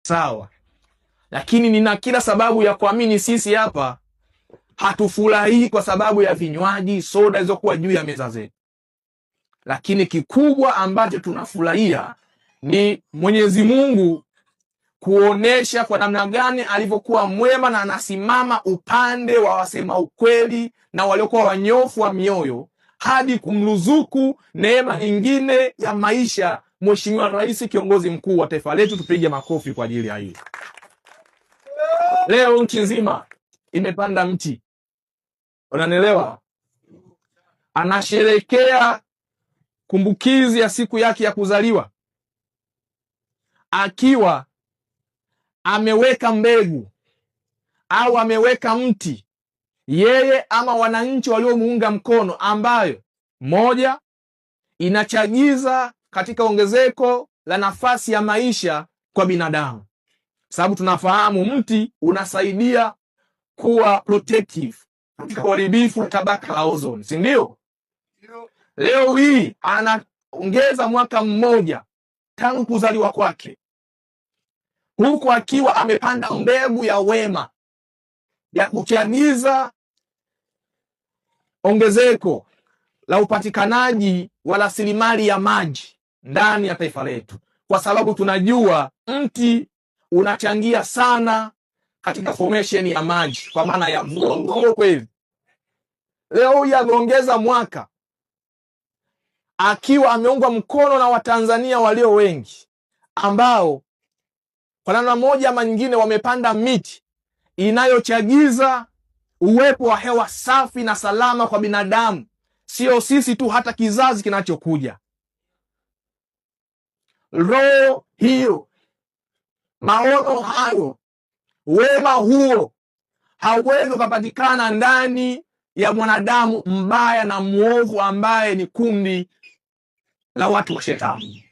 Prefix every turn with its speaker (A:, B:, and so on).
A: sawa, lakini nina kila sababu ya kuamini sisi hapa hatufurahii kwa sababu ya vinywaji, soda zilizokuwa juu ya meza zetu, lakini kikubwa ambacho tunafurahia ni Mwenyezi Mungu kuonesha kwa namna gani alivyokuwa mwema na anasimama upande wa wasema ukweli na waliokuwa wanyofu wa mioyo hadi kumruzuku neema nyingine ya maisha Mheshimiwa Rais, kiongozi mkuu wa taifa letu. Tupige makofi kwa ajili ya hili. Leo nchi nzima imepanda mti, unanielewa, anasherekea kumbukizi ya siku yake ya kuzaliwa akiwa ameweka mbegu au ameweka mti, yeye ama wananchi waliomuunga mkono, ambayo moja inachagiza katika ongezeko la nafasi ya maisha kwa binadamu, sababu tunafahamu mti unasaidia kuwa protective katika uharibifu wa tabaka la ozone, si ndio? Leo hii anaongeza mwaka mmoja tangu kuzaliwa kwake, huku akiwa amepanda mbegu ya wema ya kuchagiza ongezeko la upatikanaji wa rasilimali ya maji ndani ya taifa letu, kwa sababu tunajua mti unachangia sana katika formation ya maji kwa maana ya mvua. Kweli leo hii ameongeza mwaka akiwa ameungwa mkono na Watanzania walio wengi ambao kwa namna moja ama nyingine wamepanda miti inayochagiza uwepo wa hewa safi na salama kwa binadamu, sio sisi tu, hata kizazi kinachokuja. Roho hiyo, maono hayo, wema huo hauwezi kupatikana ndani ya mwanadamu mbaya na mwovu ambaye ni kundi la watu wa shetani.